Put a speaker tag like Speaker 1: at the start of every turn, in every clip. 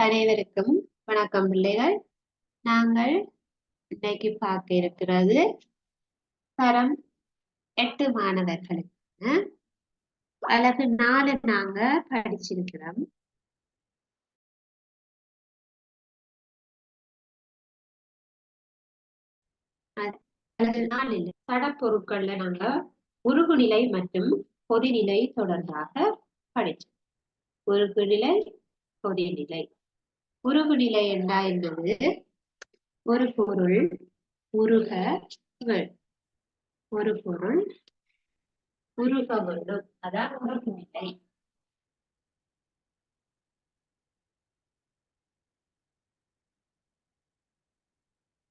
Speaker 1: அனைவருக்கும் வணக்கம் பிள்ளைகள். நாங்கள் இன்னைக்கு பார்க்க இருக்கிறது தரம் 8 மாணவர்களுக்கு அழகு 4 நாங்க படிச்சிருக்கிறோம். அழகு 4 படப்பொருட்கள்ல நாங்க உருகுநிலை மற்றும் கொதிநிலை தொடர்பாக படிச்சோம். உருகுநிலை, கொதிநிலை. உருகுநிலை என்றால் என்பது ஒரு பொருள் உருக ஒரு பொருள் உருக வேண்டும், அதான் உருகுநிலை.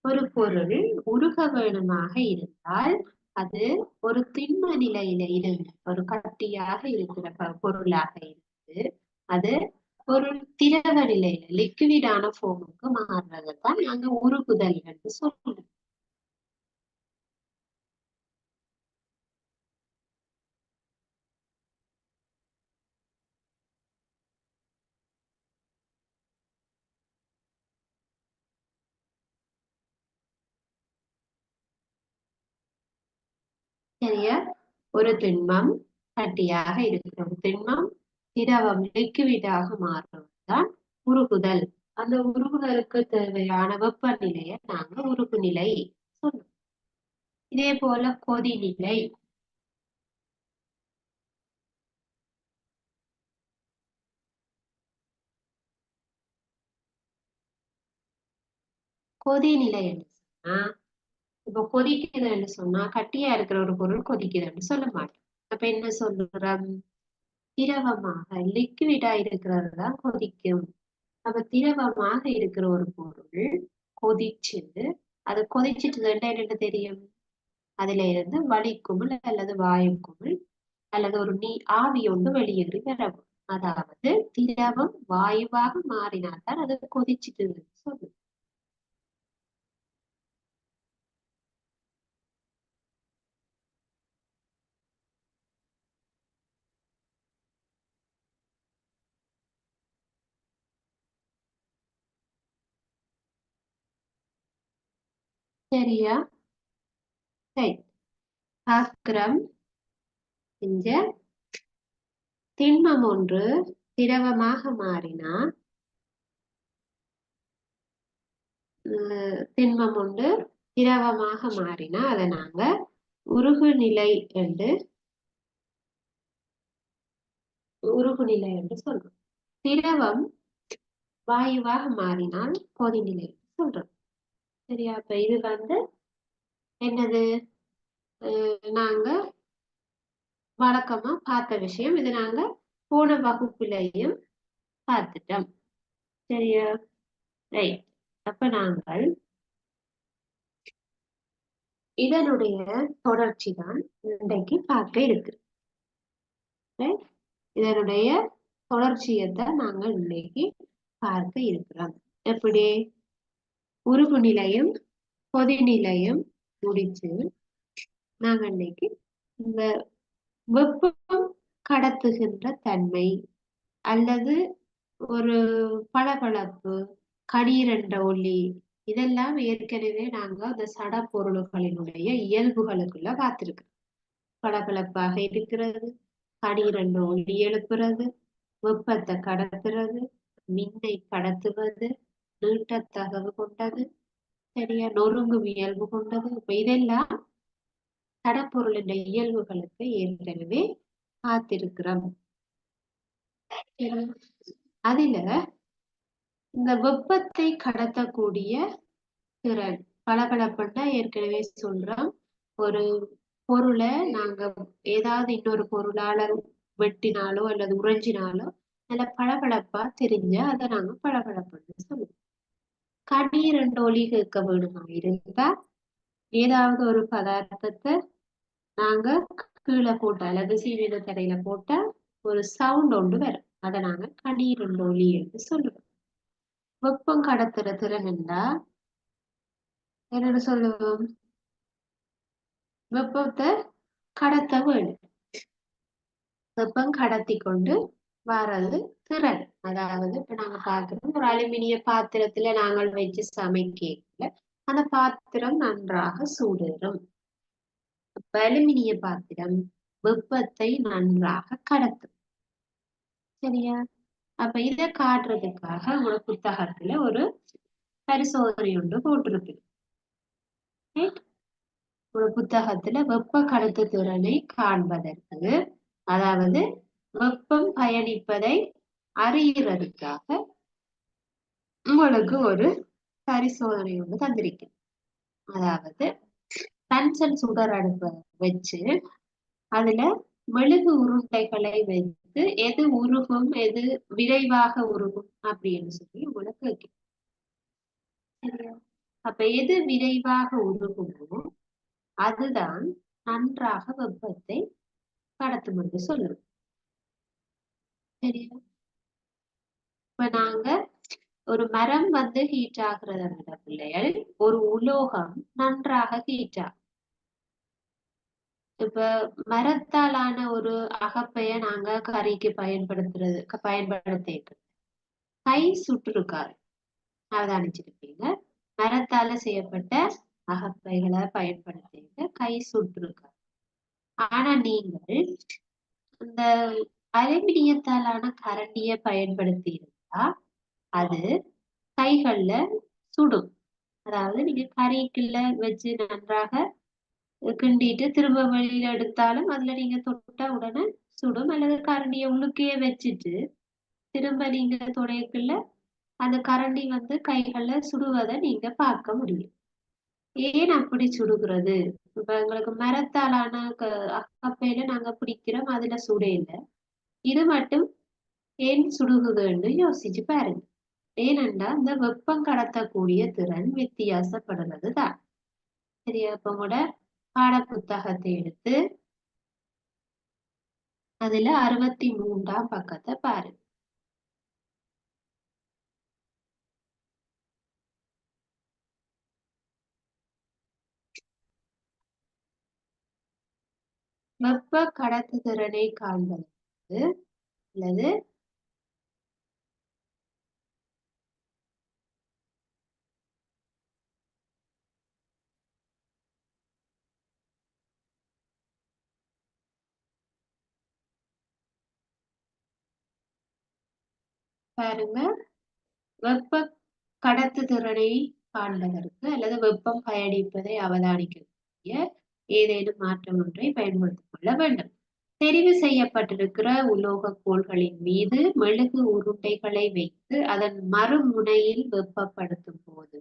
Speaker 1: ஒரு பொருள் உருக வேணுமாக இருந்தால் அது ஒரு திண்ம நிலையில இருந்து ஒரு கட்டியாக இருக்கிற பொருளாக இருந்து அது ஒரு திரவ நிலையில லிக்விடான ஃபார்முக்கு மாறுறதுதான் நாங்க உருகுதல் என்று சொல்றோம். சரியா? ஒரு திண்மம் கட்டியாக இருக்கிற திண்மம் திரவம் லிக்விடாக மாறுவதுதான் உருகுதல். அந்த உருகுதலுக்கு தேவையான வெப்பநிலையை நாங்க உருகுநிலை சொல்றோம். இதே போல கொதிநிலை. கொதிநிலை என்று சொன்னா இப்ப கொதிக்குதுன்னு சொன்னா கட்டியா இருக்கிற ஒரு பொருள் கொதிக்குதுன்னு சொல்ல மாட்டோம். அப்ப என்ன சொல்றோம்? திரவமாக லிக்விடா இருக்கிறது தான் கொதிக்கும். அப்ப திரவமாக இருக்கிற ஒரு பொருள் கொதிச்சு அது கொதிச்சுட்டு என்ன தெரியும்? அதுல இருந்து வளிக்குமிழ் அல்லது வாயுக்குமிழ் அல்லது ஒரு ஆவி ஒன்று வெளியேறி வரவும். அதாவது திரவம் வாயுவாக மாறினால்தான் அது கொதிச்சுட்டு சொல்லுது. சரியா? சரி, பார்க்கிறோம். இங்க திண்மம் ஒன்று திரவமாக மாறினா திண்மம் ஒன்று திரவமாக மாறினா அதை நாங்க உருகுநிலை என்று சொல்றோம். திரவம் வாயுவாக மாறினால் கொதிநிலை சொல்றோம். சரியா? அப்ப இது என்னது? நாங்க வழக்கமா பார்த்த விஷயம். இது நாங்க போன வகுப்பிலையும் பார்த்துட்டோம். சரியா? ரைட். அப்ப நாங்கள் இதனுடைய தொடர்ச்சி தான் இன்றைக்கு பார்க்க இருக்கு. இதனுடைய தொடர்ச்சியைத்தான் நாங்கள் இன்னைக்கு பார்க்க இருக்கிறோம். எப்படி? உருகுநிலையும் கொதிநிலையும் முடிச்சு நாங்க இன்னைக்கு இந்த வெப்பம் கடத்துகின்ற தன்மை அல்லது ஒரு பளபளப்பு, கணீரென்ற ஒளி, இதெல்லாம் ஏற்கனவே நாங்க அந்த சட பொருள்களினுடைய இயல்புகளுக்குள்ள பார்த்திருக்கோம். பளபளப்பாக இருக்கிறது, கணீரென்ற ஒளி எழுப்புறது, வெப்பத்தை கடத்துறது, மின்னை கடத்துவது, நீட்டத்தகவு கொண்டது, சரியா நொறுங்கும் இயல்பு கொண்டது. இப்ப இதெல்லாம் சடப்பொருளின் இயல்புகளுக்கு ஏற்கனவே பார்த்திருக்கிறோம். அதுல இந்த வெப்பத்தை கடத்தக்கூடிய திறன் பளபளப்புன்னா ஏற்கனவே சொல்றோம். ஒரு பொருளை நாங்க ஏதாவது இன்னொரு பொருளால வெட்டினாலோ அல்லது உறைஞ்சினாலோ நல்ல பளபளப்பா தெரிஞ்ச அதை நாங்க பளபளப்புன்னு சொல்லுவோம். கண்ணீர் என்ற ஒலி கேட்க வேணுமா இருந்தா ஏதாவது ஒரு பதார்த்தத்தை நாங்க கீழே போட்ட அல்லது சீவின தரையில போட்டா ஒரு சவுண்ட் ஒன்று வரும். அதை நாங்க கண்ணீர் என்ற ஒலி என்று சொல்லுவோம். வெப்பம் கடத்துற திறன் என்றா என்னன்னு சொல்லுவோம்? வெப்பத்தை கடத்த வேணும். வெப்பம் கடத்தி கொண்டு வர்றது திறன். அதாவது இப்ப நாங்க பார்க்கிறோம் ஒரு அலுமினிய பாத்திரத்துல நாங்கள் வச்சு சமைக்கல அந்த பாத்திரம் நன்றாக சூடேறும். அப்ப அலுமினிய பாத்திரம் வெப்பத்தை நன்றாக கடத்தும். சரியா? அப்ப இதை காட்டுறதுக்காக உங்களோட புத்தகத்துல ஒரு பரிசோதனை ஒன்று போட்டிருக்கு. ஒரு புத்தகத்துல வெப்ப கடத்து திறனை காண்பதற்கு, அதாவது வெப்பம் பயணிப்பதை அறியறதுக்காக உங்களுக்கு ஒரு பரிசோதனை ஒன்று தந்திருக்கு. அதாவது பன்சன் சுடர் அடுப்பை வச்சு அதுல மெழுகு உருண்டைகளை வைத்து எது உருகும் எது விரைவாக உருகும் அப்படின்னு சொல்லி உங்களுக்கு கேட்கும். சரியா? அப்ப எது விரைவாக உருகுமோ அதுதான் நன்றாக வெப்பத்தை கடத்தும் என்று சொல்லும். சரியா? இப்ப நாங்க ஒரு மரம் வந்து ஹீட் ஆகுறத விட பிள்ளைகள் ஒரு உலோகம் நன்றாக ஹீட் ஆகும். இப்ப மரத்தாலான ஒரு அகப்பைய நாங்க கறிக்கு பயன்படுத்தி கை சுட்டிருக்காரு அவதானிச்சிருப்பீங்க. மரத்தால செய்யப்பட்ட அகப்பைகளை பயன்படுத்தி கை சுட்டிருக்காரு. ஆனா நீங்கள் இந்த அலுமினியத்தாலான கரண்டிய பயன்படுத்தி இருந்தா அது கைகள்ல சுடும். அதாவது நீங்க கறிக்குள்ள வச்சு நன்றாக கிண்டிட்டு திரும்ப வெளியில எடுத்தாலும் அதுல நீங்க தொட்டா உடனே சுடும். அல்லது கரண்டிய உள்ளுக்கையே வச்சுட்டு திரும்ப நீங்க தொடைக்குள்ள அந்த கரண்டி வந்து கைகள்ல சுடுவதை நீங்க பார்க்க முடியும். ஏன் அப்படி சுடுகிறது? இப்ப எங்களுக்கு மரத்தாலான அக்கப்பையில நாங்க பிடிக்கிறோம், அதுல சுட இல்லை. இது மட்டும் ஏன் சுடுகுதுன்னு யோசிச்சு பாருங்க. ஏனென்றா இந்த வெப்பம் கடத்தக்கூடிய திறன் வித்தியாசப்படுறது தான். சரியா? இப்ப கூட பாட புத்தகத்தை எடுத்து அதுல 63ஆம் பக்கத்தை பாருங்க. வெப்ப கடத்துதிறனை காண்பதற்கு அல்லது பாருங்க, வெப்ப கடத்துதிறனை காண்பதற்கு அல்லது வெப்பம் பயணிப்பதை அவதானிக்கக்கூடிய ஏதேனும் மாற்றம் ஒன்றை பயன்படுத்திக் கொள்ள வேண்டும். தெரிவு செய்யப்பட்டிருக்கிற உலோக கோள்களின் மீது மெழுகு உருண்டைகளை வைத்து அதன் மறுமுனையில் வெப்பப்படுத்தும் போது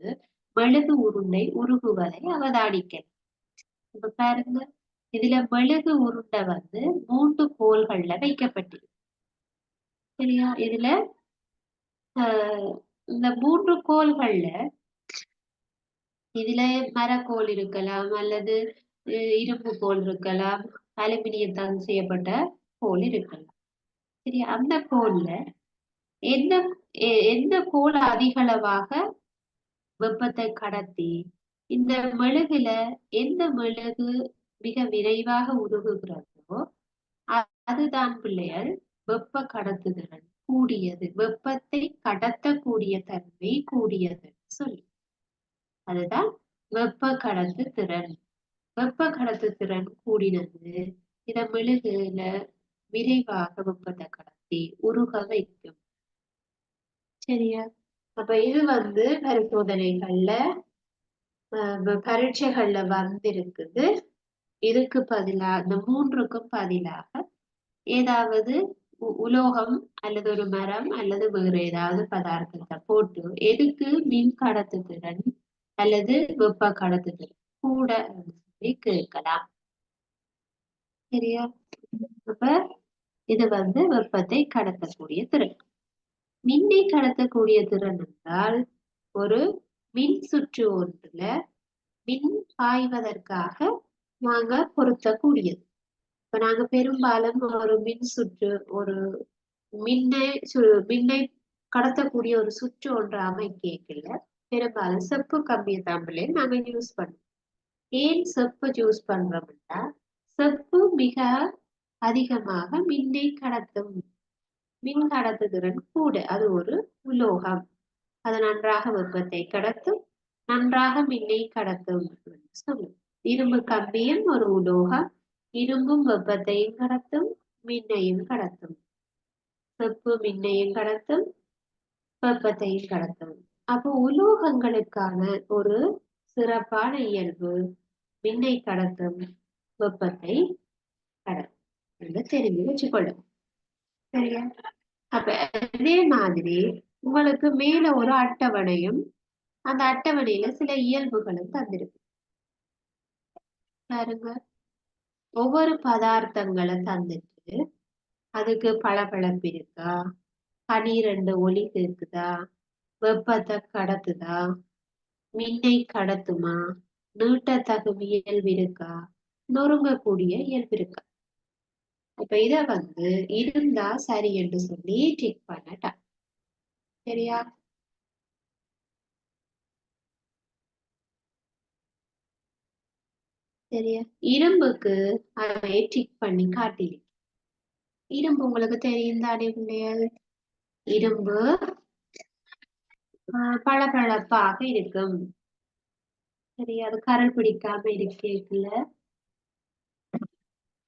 Speaker 1: மெழுகு உருண்டை உருகுவதை அவதானிக்கலாம். இப்ப பாருங்க, இதுல மெழுகு உருண்டை வந்து 3 கோள்கள்ல வைக்கப்பட்டிருக்கு. சரியா? இதுல இந்த 3 கோள்கள்ல இதுல மரக்கோள் இருக்கலாம் அல்லது இரும்பு கோள் இருக்கலாம், அலுமினியத்தால் செய்யப்பட்ட கோள் இருக்கலாம். சரி, அந்த கோள்ல எந்த எந்த கோள் அதிகளவாக வெப்பத்தை கடத்தி இந்த மெழுகுல எந்த மெழுகு மிக விரைவாக உருகுகிறதோ அதுதான் பிள்ளைகள் வெப்ப கடத்துதிறன் கூடியது, வெப்பத்தை கடத்தக்கூடிய தன்மை கூடியது சொல்லி. அதுதான் வெப்ப கடத்து திறன். வெப்ப கடத்து திறன் கூடினது இத மெழுகுல விரைவாக வெப்பத்தை கடத்தி உருக வைக்கும். சரியா? அப்ப இது வந்து பரிசோதனைகள்ல பரீட்சைகள்ல வந்திருக்குது. இதுக்கு பதிலா இந்த 3க்கும் பதிலாக ஏதாவது உலோகம் அல்லது ஒரு மரம் அல்லது வேறு ஏதாவது பதார்த்தத்தை போட்டு எதுக்கு மின் கடத்துதிறன் அல்லது வெப்ப கடத்துதிறன் கூட சொல்லி கேட்கலாம். சரியா? அப்ப இது வந்து வெப்பத்தை கடத்தக்கூடிய திறன். மின்னை கடத்தக்கூடிய திறன் என்றால் ஒரு மின் சுற்று ஒன்றுல மின் பாய்வதற்காக நாங்க பொருத்தக்கூடியது. இப்ப நாங்க பெரும்பாலும் ஒரு மின் சுற்று ஒரு மின்னை மின்னை கடத்தக்கூடிய ஒரு சுற்று ஒன்று அமைக்கல பெரும்பாலும் செப்பு கம்பிய தாம்பலே நாங்க யூஸ் பண்றோம். ஏன் செப்பு யூஸ் பண்றோம்னா செப்பு மிக அதிகமாக மின்னை கடத்தும். மின் கடத்துதிறன் கூட. அது ஒரு உலோகம். அது நன்றாக வெப்பத்தை கடத்தும், நன்றாக மின்னை கடத்தும் சொல்லும். இரும்பு கம்பியும் ஒரு உலோகம். இரும்பும் வெப்பத்தையும் கடத்தும், மின்னையும் கடத்தும். வெப்பு மின்னையும் கடத்தும், வெப்பத்தையும் கடத்தும். அப்போ உலோகங்களுக்கான ஒரு சிறப்பான இயல்பு மின்னை கடத்தும், வெப்பத்தை கடத்தும். தெரிஞ்சு வச்சுக்கொள்ளும். சரியா? அப்ப அதே மாதிரி உங்களுக்கு மேல ஒரு அட்டவணையும், அந்த அட்டவணையில சில இயல்புகளும் தந்திருக்கு பாருங்க. ஒவ்வொரு பதார்த்தங்களை தந்துட்டு அதுக்கு பளபளப்பு இருக்கா, 12 ஒளி இருக்குதா, வெப்பத்தை கடத்துதா, மின்னை கடத்துமா, நீட்டத்தகும் இயல்பு இருக்கா, நொறுங்கக்கூடிய இயல்பு இருக்கா. இப்ப இத இருந்தா சரி என்று சொல்லி டிக் பண்ணட்டா. சரியா? சரியா? இரும்புக்கு அதை டிக் பண்ணி காட்டியிருக்கேன். இரும்பு உங்களுக்கு தெரியும் தானே பிள்ளைகள்? இரும்பு பளபளப்பாக இருக்கும். சரியா? அது கரல் பிடிக்காம இருக்குல்ல,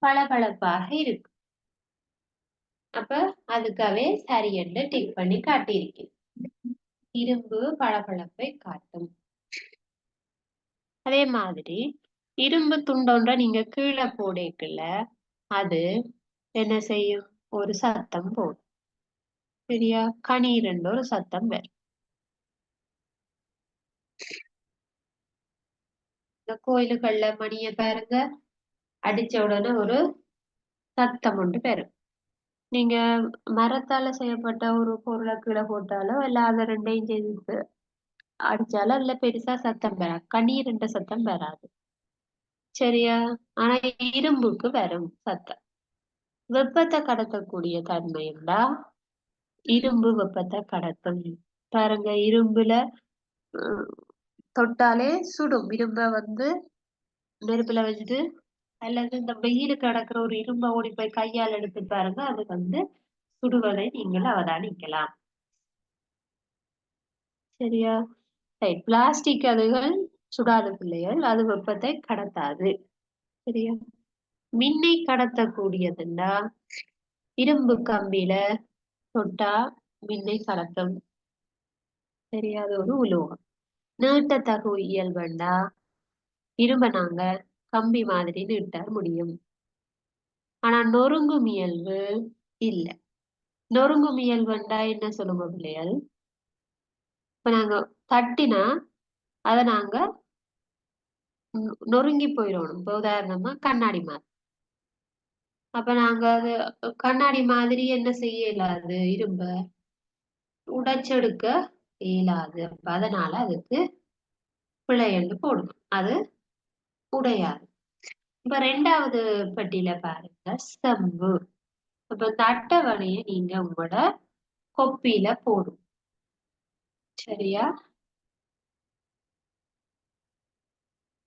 Speaker 1: பளபளப்பாக இருக்கும். அப்ப அதுக்காகவே சரி என்று டிக் பண்ணி காட்டியிருக்கேன். இரும்பு பளபளப்பை காட்டும். அதே மாதிரி இரும்பு துண்டொன்ற நீங்க கீழே போடக்குள்ள அது என்ன செய்யும்? ஒரு சத்தம் போடும். சரியா? கணீரென்று ஒரு சத்தம் வரும். இந்த கோயிலுகள்ல மணிய பாருங்க, அடிச்ச உடனே ஒரு சத்தம் ஒன்று பெறும். நீங்க மரத்தால செய்யப்பட்ட ஒரு பொருளை கீழே போட்டாலோ இல்ல அதை ரெண்டையும் செய்து அடிச்சாலும் அதுல பெருசா சத்தம் பெறாது, கணீர்ன்ற சத்தம் பெறாது. சரியா? ஆனா இரும்புக்கு வரும் சத்தம். வெப்பத்தை கடத்தக்கூடிய தன்மை இருந்தா இரும்பு வெப்பத்தை கடத்தும். பாருங்க, இரும்புல தொட்டாலே சுடும். இரும்ப நெருப்புல வச்சுட்டு அல்லது இந்த வெயிலுக்கு கிடக்குற ஒரு இரும்ப ஓடி போய் கையால் எடுத்து பாருங்க, அது சுடுவதை நீங்கள் அவதானிக்கலாம். சரியா? பிளாஸ்டிக் அதுகள் சுடாத பிள்ளைகள், அது வெப்பத்தை கடத்தாது. சரியா? மின்னை கடத்தக்கூடியதுண்டா இரும்பு கம்பியில தொட்டா மின்னை கடத்தும். சரியா? அது ஒரு உலோகம். நீட்டத்தகு இயல்புண்டா இரும்ப நாங்க கம்பி மாதிரி நீட்ட முடியும். ஆனா நொறுங்கும் இயல்பு இல்ல. நொறுங்கும் இயல்புண்டா என்ன சொல்லுங்க பிள்ளைகள்? இப்ப நாங்க தட்டினா அதை நாங்க நொறுங்கி போயிடணும். இப்ப உதாரணமா கண்ணாடி மாதிரி. அப்ப நாங்க அது கண்ணாடி மாதிரி என்ன செய்ய இயலாது, இரும்ப உடைச்செடுக்க இயலாது. அப்ப அதனால அதுக்கு பிழை என்று போடணும். அது உடையாது. இப்ப 2வது பட்டியல பாருங்க, செம்பு. இப்ப இந்த அட்டவணையை நீங்க உங்களோட கொப்பியில போடும். சரியா?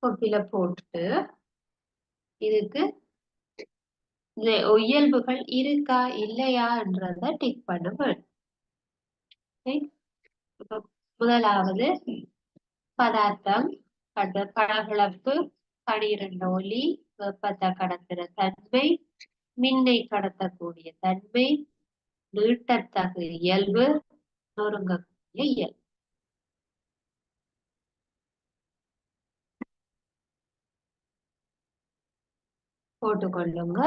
Speaker 1: கொப்பியில போட்டுட்டு இதுக்கு இயல்புகள் இருக்கா இல்லையான்றத டிக் பண்ண வேண்டும். முதலாவது பதார்த்தம், பளபளப்பு, 12 ஒளி, வெப்பத்தை கடத்துற தன்மை, மின்னை கடத்தக்கூடிய தன்மை, நீட்டத்தகு இயல்பு, நொறுங்கக்கூடிய இயல்பு. போட்டுக்கொள்ளுங்க.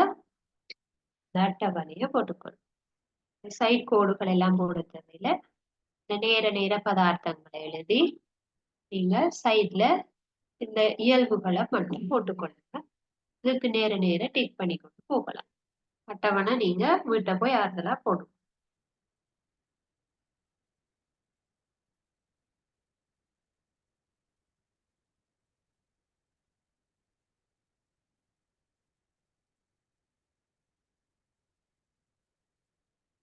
Speaker 1: அட்டவணையை போட்டுக்கொள்ளுங்க. சைட் கோடுகள் எல்லாம் போட தேவையில்லை. இந்த நேர பதார்த்தங்களை எழுதி நீங்க சைட்ல இந்த இயல்புகளை மட்டும் போட்டுக்கொள்ளுங்க. இதுக்கு நேர டிக் பண்ணி கொண்டு போகலாம். அட்டவணை நீங்க வீட்டை போய் ஆறுதலா போடும்.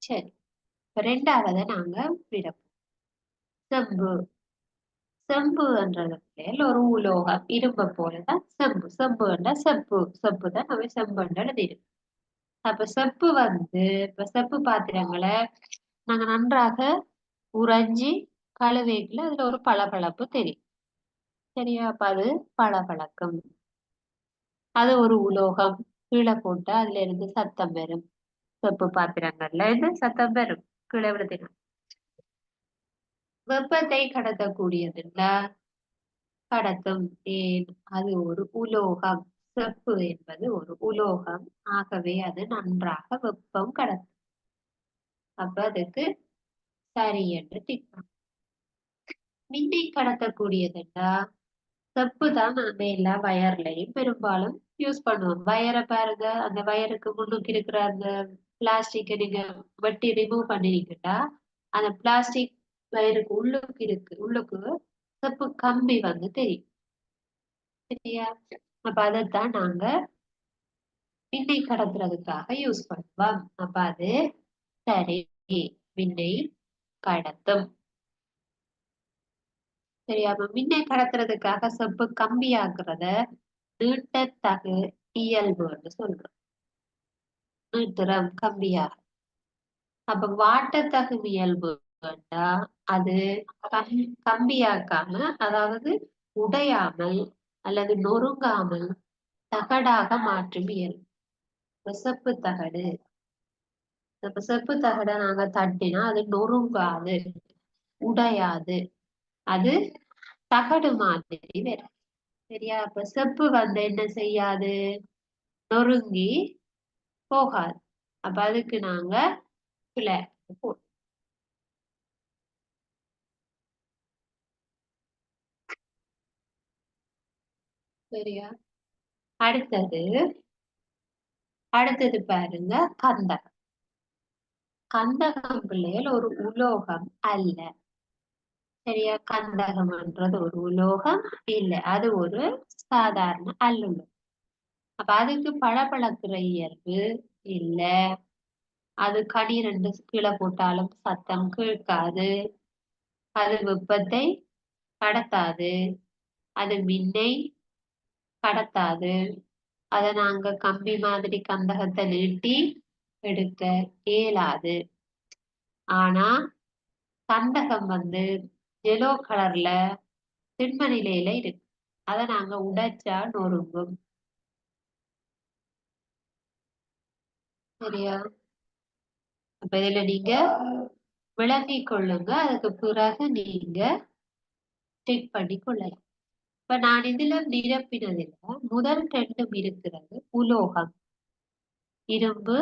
Speaker 1: சரி, 2வது நாங்க விடப்போம். செம்பு. செம்புன்றது ஒரு உலோகம். இரும்பை போலதான் செம்பு. செம்புன்னா செப்பு தான் நம்ம செம்புன்னு எழுதிடும். அப்ப செப்பு வந்து இப்ப செப்பு பாத்திரங்களை நாங்க நன்றாக உறைஞ்சி கழுவிக்கல அதுல ஒரு பளபளப்பு தெரியும். சரியா? அப்ப அது பளபளக்கும். அது ஒரு உலோகம். கீழே போட்டா அதுல இருந்து சத்தம் வரும். செப்பு பாத்திரங்கள்ல இருந்து சத்தம் வரும். கீழே விழுதினா வெப்பத்தை கடத்தக்கூடியதுல்ல கடத்தும். ஏன்? அது ஒரு உலோகம். செப்பு என்பது ஒரு உலோகம். ஆகவே அது நன்றாக வெப்பம் கடத்தும். அப்ப அதுக்கு சரி என்று டிக். மின்னை கடத்தக்கூடியதுண்டா செப்பு தான் நாங்க எல்லா வயர்லயும் பெரும்பாலும் யூஸ் பண்ணுவோம். வயரை பாருங்க, அந்த வயருக்கு முன்னுக்கு இருக்கிற அந்த பிளாஸ்டிக்கை நீங்க வெட்டி ரிமூவ் பண்ணினீங்கன்னா அந்த பிளாஸ்டிக் வயருக்கு உள்ளுக்கு உள்ளுக்கு செப்பு கம்பி வந்து தெரியும். சரியா? அப்ப அதைத்தான் நாங்க மின்னை கடத்துறதுக்காக யூஸ் பண்ணுவோம். அப்ப அது சரி, மின்னை கடத்தும். சரியா? அப்ப மின்னை கடத்துறதுக்காக செப்பு கம்பி ஆக்குறத நீட்டத்தகு இயல்புன்னு சொல்றோம். நீட்டுறம் கம்பியாக. அப்ப வாட்டத்தகு இயல்பு அது கம்பியாக்காம, அதாவது உடையாமல் அல்லது நொறுங்காமல் தகடாக மாற்றும் இயல்பு. செப்பு தகடு. இப்ப செப்பு தகடை நாங்க தட்டினா அது நொறுங்காது, உடையாது. அது தகடு மாதிரி வரும். சரியா? அப்ப செப்பு வந்து என்ன செய்யாது, நொறுங்கி போகாது. அப்ப அதுக்கு நாங்க பிளாக் போடுவோம். சரியா? அடுத்தது அடுத்தது பாருங்க, கந்தகம். கந்தகம் பிள்ளைகள் ஒரு உலோகம் அல்ல. சரியா? கந்தகம்ன்றது ஒரு உலோகம் இல்ல. அது ஒரு சாதாரண அல்லுலோகம். அப்ப அதுக்கு பளபளக்கிற இயல்பு இல்ல. அது கனி ரெண்டு கீழே போட்டாலும் சத்தம் கேட்காது. அது வெப்பத்தை கடத்தாது. அது மின்னை கடத்தாது. அதை நாங்க கம்பி மாதிரி கந்தகத்தை நீட்டி எடுக்க இயலாது. ஆனா கந்தகம் வந்து எல்லோ கலர்ல திண்ம நிலையில இருக்கு. அதை நாங்க உடைச்சா நொறுங்கும். சரியா? அப்ப இதுல நீங்க விளங்கிக் கொள்ளுங்க. அதுக்கு பிறகு நீங்க செக் பண்ணி கொள்ளலாம். இப்ப நான் இதுல நிரப்பினதுல முதல் ரெண்டும் இருக்கிறது உலோகம். இரும்பு,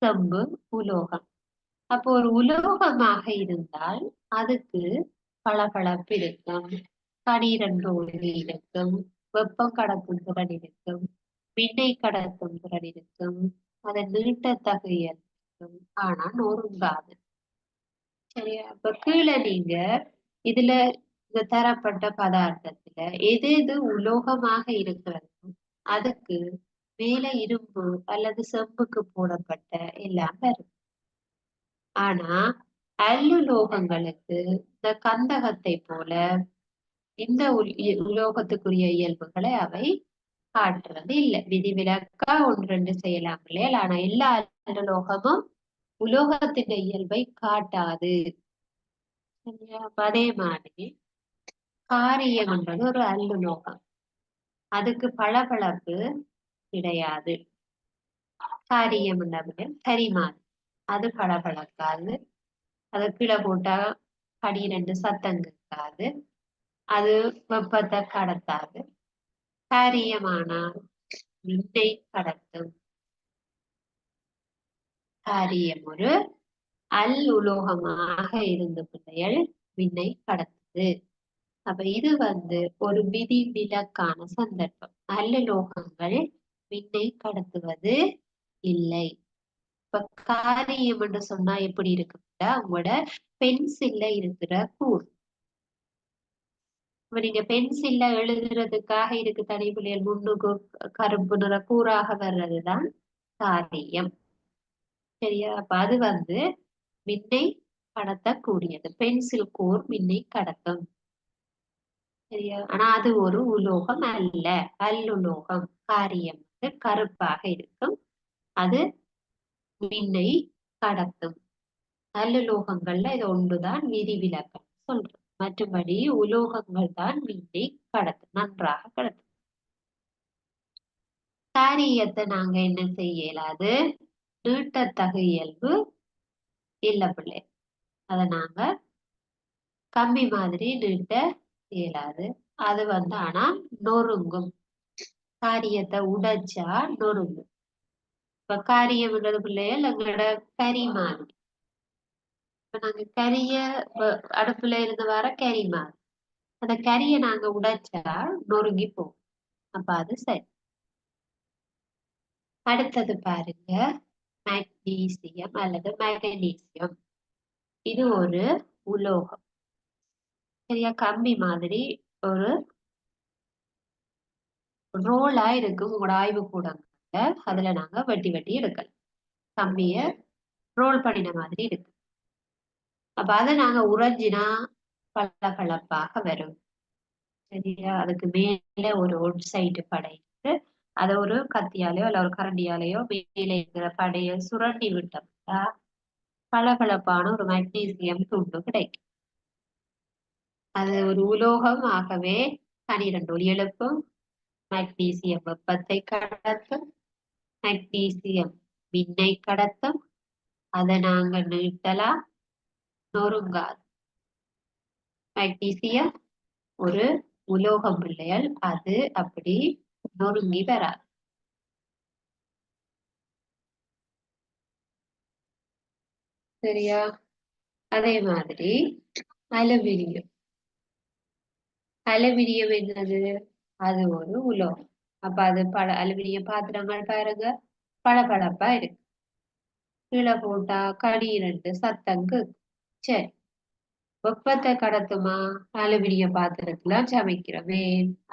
Speaker 1: செம்பு, உலோகம். அப்போ ஒரு உலோகமாக இருந்தால் அதுக்கு பளபளப்பு இருக்கும், கனீரன்றோடு இருக்கும், வெப்பம் கடத்தும் திறன் இருக்கும், மின்னை கடத்தும் திறன் இருக்கும், அதன் நீட்டத்தகைய இருக்கும். ஆனா நொறுங்காது. சரியா? அப்ப கீழே நீங்க இதுல இந்த தரப்பட்ட பதார்த்தத்துல எது எது உலோகமாக இருக்கிறதோ அதுக்கு மேல இரும்பு அல்லது செம்புக்கு போடப்பட்ட எல்லாம் வரும். ஆனா அல்லுலோகங்களுக்கு இந்த கந்தகத்தை போல இந்த உலோகத்துக்குரிய இயல்புகளை அவை காட்டுறது இல்லை. விதிவிலக்கா ஒன்று ரெண்டு செய்யலாம் இல்லையா? ஆனா எல்லா அல்லுலோகமும் உலோகத்தின் இயல்பை காட்டாது. சரியா? அப்ப அதே மாதிரி காரியம்ன்றது ஒரு அல்லுலோகம். அதுக்கு பளபளப்பு கிடையாது. காரியம் கரிமான், அது பளபளக்காது. அது கீழே போட்டா கடி ரெண்டு சத்தம் கேட்காது. அது வெப்பத்தை கடத்தாது. காரியமானால் மின்னை கடத்தும். காரியம் ஒரு அல்லுலோகமாக இருந்த பிள்ளைகள் மின்னை கடத்துது. அப்ப இது வந்து ஒரு விதி விலக்கான சந்தர்ப்பம். அல்லுலோகங்கள் மின்னை கடத்துவது இல்லை. இப்ப காரியம் என்று சொன்னா எப்படி இருக்குல்ல, உங்களோட பென்சில்ல இருக்கிற கூர். இப்ப நீங்க பென்சில்ல எழுதுறதுக்காக இருக்கு தனி பிள்ளைகள் முன்னுக்கு கருப்பு நிற கூறாக வர்றதுதான் காரியம். சரியா? அப்ப அது வந்து மின்னை கடத்தக்கூடியது. பென்சில் கூர் மின்னை கடத்தும். சரியா? ஆனா அது ஒரு உலோகம் அல்ல. அல்லுலோகம். காரியம் வந்து கருப்பாக இருக்கும். அது மின்னை கடத்தும். நல்லுலோகங்கள்ல இது ஒன்றுதான் விதிவிலக்கு சொல்றோம். மற்றபடி உலோகங்கள் தான் மின்னை கடத்தும், நன்றாக கடத்தும். காரியத்தை நாங்க என்ன செய்ய இயலாது, நீட்டத்தகு இயல்பு இல்ல பிள்ளை. அதை நாங்க கம்பி மாதிரி நீட்ட இயலாது. அது ஆனா நொறுங்கும். காரியத்தை உடைச்சா நொறுங்கும். இப்ப காரியம்ன்றது பிள்ளைகள் எங்களோட கறி மாதிரி. இப்ப நாங்க கரிய அடுப்புல இருந்து வர கறி மாதிரி, அந்த கறியை நாங்க உடைச்சா நொறுங்கி போகும். அப்ப அது சரி. அடுத்தது பாருங்க, மக்னீசியம் அல்லது மகனீசியம். இது ஒரு உலோகம். சரியா, கம்பி மாதிரி ஒரு ரோலா இருக்கும் உங்களோட ஆய்வு கூடங்கள்ல. அதுல நாங்க வெட்டி வெட்டி எடுக்கலாம். கம்பிய ரோல் பண்ணின மாதிரி இருக்கு. அப்ப அதை நாங்க உறைஞ்சினா பளபளப்பாக வரும். சரியா, அதுக்கு மேல ஒரு ஒட் சைடு படைத்து அதை ஒரு கத்தியாலேயோ இல்ல ஒரு கரண்டியாலேயோ மேலே இருக்கிற படையை சுரண்டி விட்டோம்னா பளபளப்பான ஒரு மக்னீசியம் துண்டு கிடைக்கும். அது ஒரு உலோகம். ஆகவே 12 ஒளி எழுப்பும். மக்னீசியம் வெப்பத்தை கடத்தும். மக்னீசியம் மின்னை கடத்தும். அதை நாங்க நீட்டலாம், நொறுங்காது. மக்னீசியம் ஒரு உலோகம் பிள்ளைகள், அது அப்படி நொறுங்கி வராது. சரியா, அதே மாதிரி அலுமினியம். அலுமினியம் என்னது, அது ஒரு உலோகம். அப்ப அது அலுமினிய பாத்திரங்கள் பாருங்க பளபளப்பா இருக்கு. கீழே போட்டா கடி 2 சத்தங்கு. சரி, வெப்பத்தை கடத்துமா, அலுமினிய பாத்திரத்துல சமைக்கிறோமே,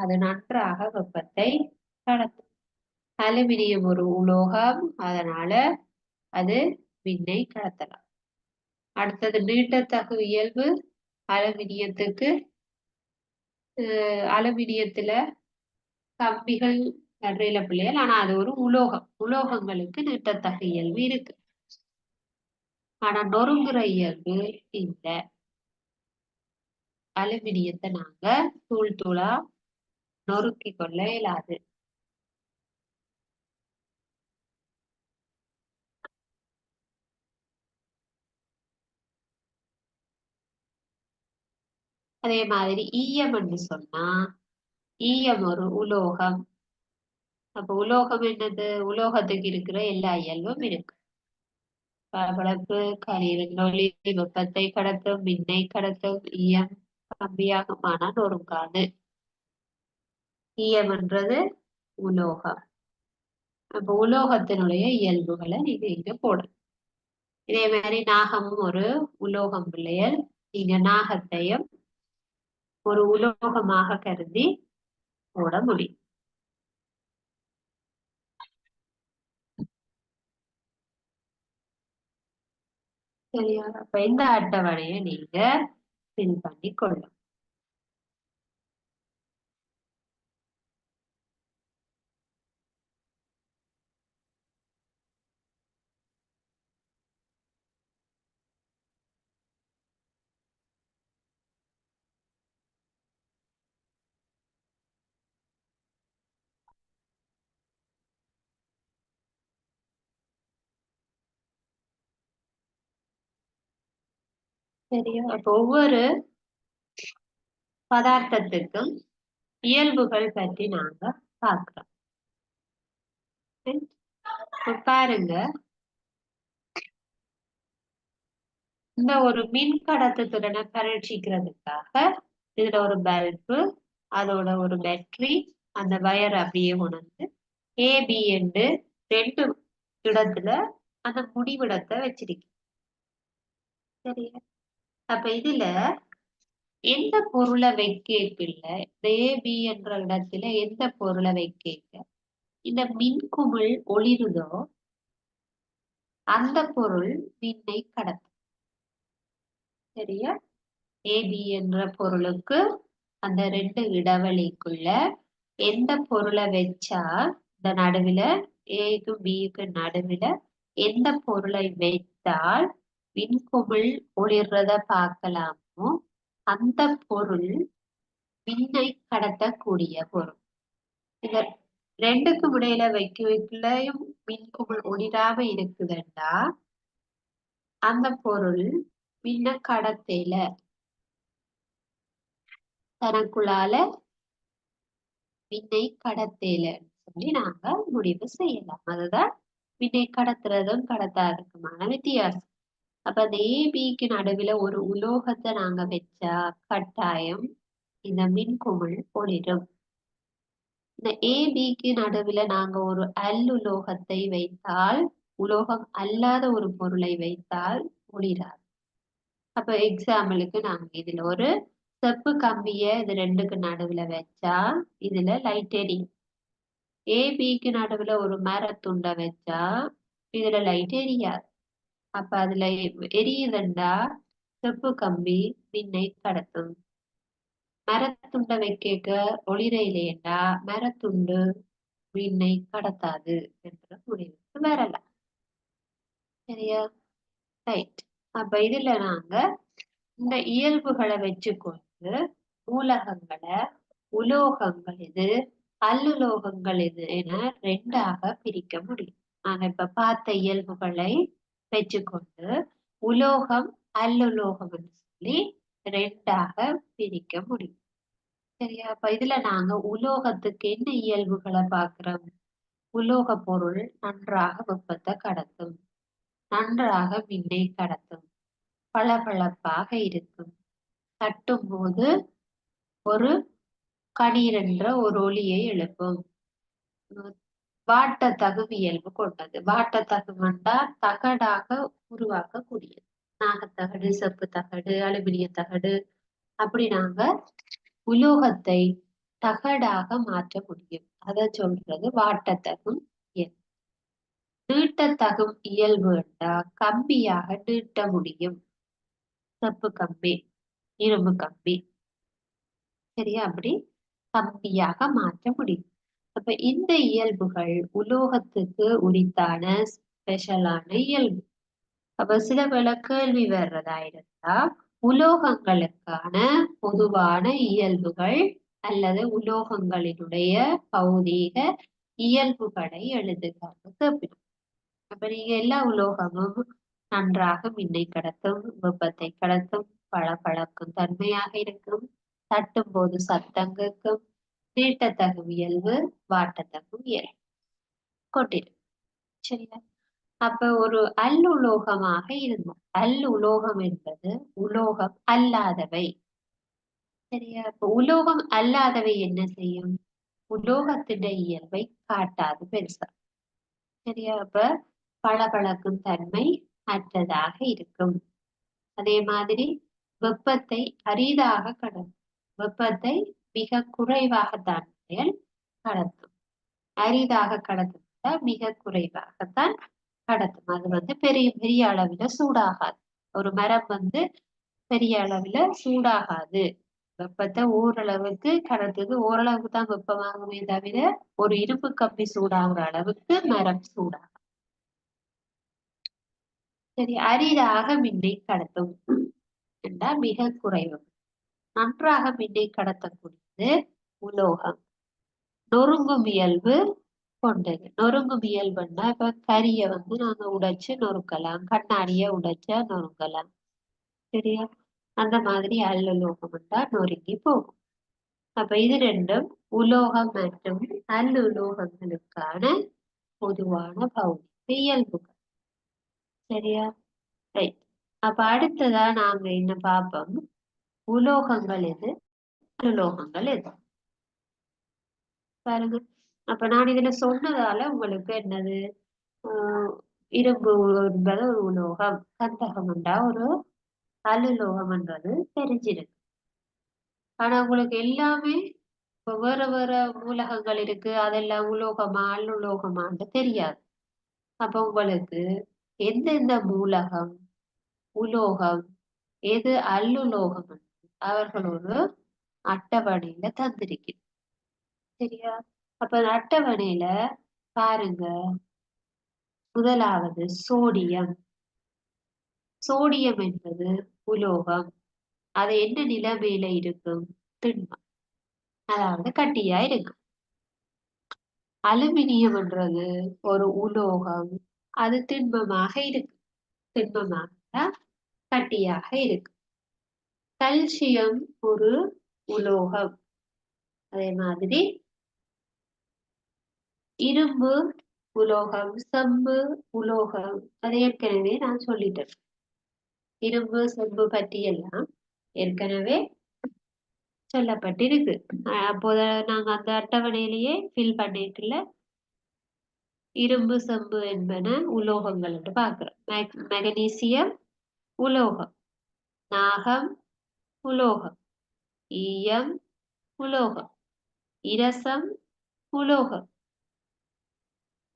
Speaker 1: அது நன்றாக வெப்பத்தை கடத்தும். அலுமினியம் ஒரு உலோகம், அதனால அது மின்னை கடத்தலாம். அடுத்தது நீட்டத்தகு இயல்பு. அலுமினியத்துக்கு அலுமினியத்துல கம்பிகள் நடுறையில பிள்ளைகள், ஆனா அது ஒரு உலோகம். உலோகங்களுக்கு நீட்டத்தகு இயல்பு இருக்கு, ஆனா நொறுங்குற இயல்பு இல்லை. அலுமினியத்தை நாங்க தூள் தூளா நொறுக்கி கொள்ள இயலாது. அதே மாதிரி ஈயம் என்று சொன்னா, ஈயம் ஒரு உலோகம். அப்ப உலோகம் என்னது, உலோகத்துக்கு இருக்கிற எல்லா இயல்பும் இருக்கு. பளபளப்பு, கரிநொழி, வெப்பத்தை கடத்தும், மின்னை கடத்தும். ஈயம் கம்பியாகமான நொறுங்காது. ஈயம் என்றது உலோகம். அப்ப உலோகத்தினுடைய இயல்புகளை நீங்க இங்க போடணும். இதே மாதிரி நாகமும் ஒரு உலோகம் பிள்ளைகள். நீங்க நாகத்தையும் ஒரு உலோகமாக கருதி போட முடியும். சரியா, அப்ப இந்த அட்டவணையை நீங்க ஃபில் பண்ணி கொள்ளும். சரியா, அப்ப ஒவ்வொரு பதார்த்தத்துக்கும் இயல்புகள் பற்றி நாங்க பார்க்கிறோம். பாருங்க, இந்த ஒரு மின் கடத்து திறனை பரீட்சிக்கிறதுக்காக இதுல ஒரு பல்பு, அதோட ஒரு பேட்டரி, அந்த வயர் அப்படியே உணர்ந்து ஏபி என்று 2 இடத்துல அந்த முடிவிடத்தை வச்சிருக்கு. சரியா, அப்ப இதுல எந்த பொருளை வைக்கல, ஏபி என்ற இடத்துல எந்த பொருளை வைக்க இந்த மின்குமிழ் ஒளிருதோ அந்த பொருள் மின்னை கடத்தும். சரியா, ஏபி என்ற பொருளுக்கு அந்த 2 இடைவெளிக்குள்ள எந்த பொருளை வச்சா இந்த நடுவுல ஏக்கு பிக்கு நடுவுல எந்த பொருளை வைத்தால் மின்குமிழ் ஒளிர்றத பார்க்கலாமோ அந்த பொருள் மின்னை கடத்தக்கூடிய பொருள். இந்த ரெண்டுக்கும் இடையில வைக்கலையும் மின்குமிழ் ஒளிராம இருக்குதுண்டா அந்த பொருள் மின்ன கடத்தையில தனக்குள்ளால மின்னை கடத்தையிலன்னு சொல்லி நாங்க முடிவு செய்யலாம். அதுதான் மின்னை கடத்துறதும் கடத்தாததுக்குமான வித்தியாசம். அப்ப அந்த ஏபிக்கு நடுவுல ஒரு உலோகத்தை நாங்க வச்சா கட்டாயம் இந்த மின்குமிழ் ஒளிரும். இந்த ஏபிக்கு நடுவுல நாங்க ஒரு அல்லுலோகத்தை வைத்தால் உலோகம் அல்லாத ஒரு பொருளை வைத்தால் ஒளிராது. அப்ப எக்ஸாம்பிளுக்கு நாங்க இதுல ஒரு செப்பு கம்பிய இது ரெண்டுக்கு நடுவுல வச்சா இதுல லைட் எரியும். ஏபிக்கு நடுவுல ஒரு மரத்துண்டை வச்சா இதுல லைட் எரியாது. அப்ப அதுல எரியுதுண்டா செப்பு கம்பி மின்னை கடத்தும். மரத்துண்டை வைக்க ஒளிரையிலேண்டா மரத்துண்டு மின்னை கடத்தாது என்ற முடிவுக்கு வரலாம். சரியா? ரைட். அப்ப இதுல நாங்க இந்த இயல்புகளை வச்சுக்கொண்டு மூலகங்களை உலோகங்கள் இது அல்லுலோகங்கள் இது என ரெண்டாக பிரிக்க முடியும். நாங்க இப்ப பார்த்த இயல்புகளை வச்சுக்கொண்டு உலோகம் அல்லுலோகம் சொல்லி ரெண்டாக பிரிக்க முடியும். சரியா? அப்ப இதுல நாங்க உலோகத்துக்கு என்ன இயல்புகளை பார்க்கிறோம்? உலோக பொருள் நன்றாக வெப்பத்தை கடத்தும், நன்றாக மின்னை கடத்தும், பளபளப்பாக இருக்கும், தட்டும் போது ஒரு கணீர் என்ற ஒரு ஒளியை எழுப்பும், வாட்ட தகும் இயல்பு கொண்டது. வாட்ட தகுமண்டா தகடாக உருவாக்கக்கூடியது. நாகத்தகடு, செப்பு தகடு, அலுமினிய தகடு அப்படி நாங்க உலோகத்தை தகடாக மாற்ற முடியும். அதை சொல்றது வாட்டத்தகும் இயல்பு. நீட்டத்தகும் இயல்பு என்றா கம்பியாக நீட்ட முடியும். செப்பு கம்பி, இரும்பு கம்பி, சரியா? அப்படி கம்பியாக மாற்ற முடியும். அப்ப இந்த இயல்புகள் உலோகத்துக்கு உரித்தான ஸ்பெஷலான இயல்பு. அப்ப சில வேளை கேள்வி வர்றதா இருந்தா உலோகங்களுக்கான பொதுவான இயல்புகள் அல்லது உலோகங்களினுடைய பௌதீக இயல்புகளை எழுதுகான்னு கேட்பிடும். அப்ப நீங்க எல்லா உலோகமும் நன்றாக மின்னை கடத்தும், வெப்பத்தை கடத்தும், பளபளக்கும் தன்மையாக இருக்கும், தட்டும் போது சத்தம் கேட்கும், நீட்டத்தகும் இயல்பு, வாட்டத்தகும் இயல்பு கொண்டிருக்கும். சரியா? அப்ப ஒரு அல்லுலோகமாக இருந்தோம். அல்லுலோகம் என்பது உலோகம் அல்லாதவை. சரியா? அப்ப உலோகம் அல்லாதவை என்ன செய்யும்? உலோகத்தின் இயல்பை காட்டாது பெருசா. சரியா? அப்ப பளபளக்கும் தன்மை அற்றதாக இருக்கும். அதே மாதிரி வெப்பத்தை அரிதாக கடத்தும், வெப்பத்தை மிக குறைவாகத்தான் கடத்தும். அரிதாக கடத்தும் மிக குறைவாகத்தான் கடத்தும். அது பெரிய பெரிய அளவுல சூடாகாது. ஒரு மரம் பெரிய அளவுல சூடாகாது. வெப்பத்தை ஓரளவுக்கு கடத்துது. ஓரளவுக்கு தான் வெப்பமாகுமே தவிர ஒரு இரும்பு கம்பி சூடாகிற அளவுக்கு மரம் சூடாகும். சரி, அரிதாக மின்னை கடத்தும் என்றால் மிக குறைவு. நன்றாக மின்னை கடத்தக்கூடியது உலோகம். நொறுங்கும் இயல்பு கொண்டது. நொறுங்கும் இயல்புன்னா இப்ப கரிய நாங்க உடைச்சு நொறுக்கலாம், கண்ணாடிய உடைச்சா நொறுங்கலாம். சரியா? அந்த மாதிரி அல்லுலோகம்னா நொறுங்கி போகும். அப்ப இது ரெண்டும் உலோகம் மற்றும் அல்லுலோகங்களுக்கான பொதுவான பௌதிக இயல்புகள். சரியா? ரைட். அப்ப அடுத்ததா நாங்க என்ன பார்ப்போம்? உலோகங்கள் எது, அல்லுலோகங்கள் எது பாருங்க. அப்ப நான் இதுல சொன்னதால உங்களுக்கு என்னது, இரும்பு என்பது ஒரு உலோகம், கந்தகம் என்றா ஒரு அல்லுலோகம் என்றது தெரிஞ்சிருக்கு. ஆனா உங்களுக்கு எல்லாமே இப்ப வேற வேற மூலகங்கள் இருக்கு, அதெல்லாம் உலோகமா அல்லுலோகமான்னு தெரியாது. அப்ப உங்களுக்கு எந்தெந்த மூலகம், உலோகம், எது அல்லுலோகம் அவர்கள் ஒரு அட்டவணையில தந்திருக்கிறது. சரியா? அப்ப அந்த அட்டவணையில பாருங்க, முதலாவது சோடியம். சோடியம் என்பது உலோகம். அது என்ன நிலைமையில இருக்கும்? திண்மம், அதாவது கட்டியா இருக்கு. அலுமினியம் என்றது ஒரு உலோகம். அது திண்மமாக இருக்கு. திண்மமாக கட்டியாக இருக்கு. கல்சியம் ஒரு உலோகம். அதே மாதிரி இரும்பு உலோகம், செம்பு உலோகம். அது ஏற்கனவே நான் சொல்லிட்டேன். இரும்பு செம்பு பற்றி எல்லாம் ஏற்கனவே சொல்லப்பட்டிருக்கு. அப்போத நாங்க அந்த அட்டவணையிலேயே ஃபில் பண்ணிட்டுல இரும்பு செம்பு என்பன உலோகங்கள் என்று பார்க்கிறோம். மெக்னீசியம் உலோகம், நாகம் உலோகம், ஈயம் உலோகம், இரசம் உலோகம்.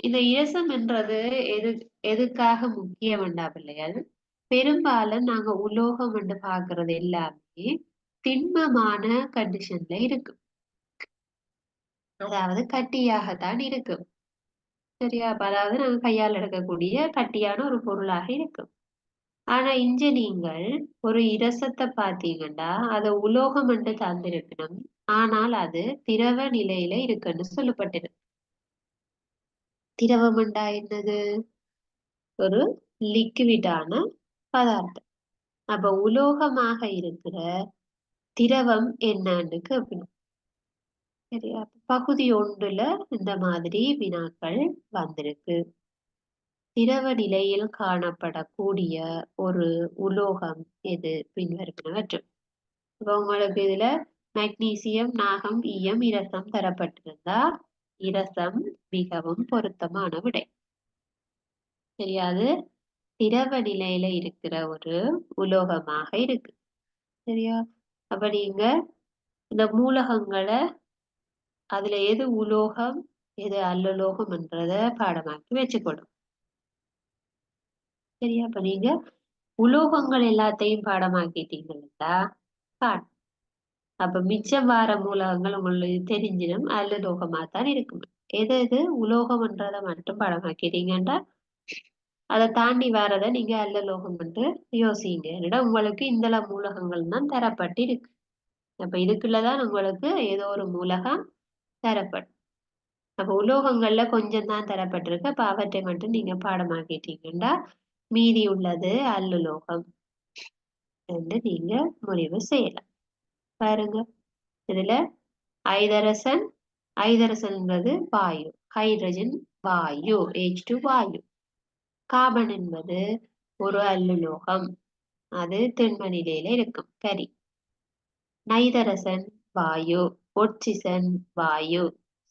Speaker 1: இந்த இரசம் என்றது எதுக்காக முக்கியம் பிள்ளைகள்? பெரும்பாலும் நாங்க உலோகம் என்று பார்க்கறது எல்லாமே திண்மமான கண்டிஷன்ல இருக்கு. அதாவது கட்டியாகத்தான் இருக்கும். சரியா? அதாவது நாங்க கையால் எடுக்கக்கூடிய கட்டியான ஒரு பொருளாக இருக்கும். ஆனா இங்க நீங்கள் ஒரு இரசத்தை பார்த்தீங்கன்னா அதை உலோகம் என்று தந்திருக்கணும். ஆனால் அது திரவ நிலையில இருக்குன்னு சொல்லப்பட்டிருக்கு. திரவம் என்றா என்னது? ஒரு லிக்விடான பதார்த்தம். அப்ப உலோகமாக இருக்கிற திரவம் என்னன்னு கேட்கணும். சரியா? பகுதி 1ல இந்த மாதிரி வினாக்கள் வந்திருக்கு. திரவ நிலையில் காணப்படக்கூடிய ஒரு உலோகம் எது பின்வருவனவற்றுள்? இப்ப உங்களுக்கு இதுல மெக்னீசியம், நாகம், ஈயம், இரசம் தரப்பட்டிருந்தா இரசம் மிகவும் பொருத்தமான விடை. சரியாது? திரவ நிலையில இருக்கிற ஒரு உலோகமாக இருக்கு. சரியா? அப்ப நீங்க இந்த மூலகங்களை அதுல எது உலோகம் எது அல்லலோகம் என்றத பாடமாக்கி வச்சுக்கணும். சரியா? அப்ப நீங்க உலோகங்கள் எல்லாத்தையும் பாடமாக்கிட்டீங்கன்னா அப்ப மிச்சம் வார மூலகங்கள் உங்களுக்கு தெரிஞ்சிடும் அல்லலோகமா தான் இருக்கும். எது எது உலோகம்ன்றத மட்டும் பாடமாக்கிட்டீங்கன்னா அதை தாண்டி வரத நீங்க அல்லலோகம் என்று யோசிங்க. இல்லைன்னா உங்களுக்கு இந்த மூலகங்கள் தான் தரப்பட்டிருக்கு. அப்ப இதுக்குள்ளதான் உங்களுக்கு ஏதோ ஒரு மூலகம் தரப்படும். அப்ப உலோகங்கள்ல கொஞ்சம் தான் தரப்பட்டிருக்கு. அப்ப அவற்றை மட்டும் நீங்க பாடமாக்கிட்டீங்கன்னா மீதி உள்ளது அல்லுலோகம் என்று நீங்க முடிவு செய்யலாம். பாருங்க, இதுல ஐதரசன், ஐதரசன்ங்கிறது வாயு, ஹைட்ரஜன் வாயு, H2 வாயு. கார்பன் என்பது ஒரு அல்லுலோகம், அது திண்ம நிலையில இருக்கும், கரி. நைதரசன் வாயு, ஒட்சிசன் வாயு.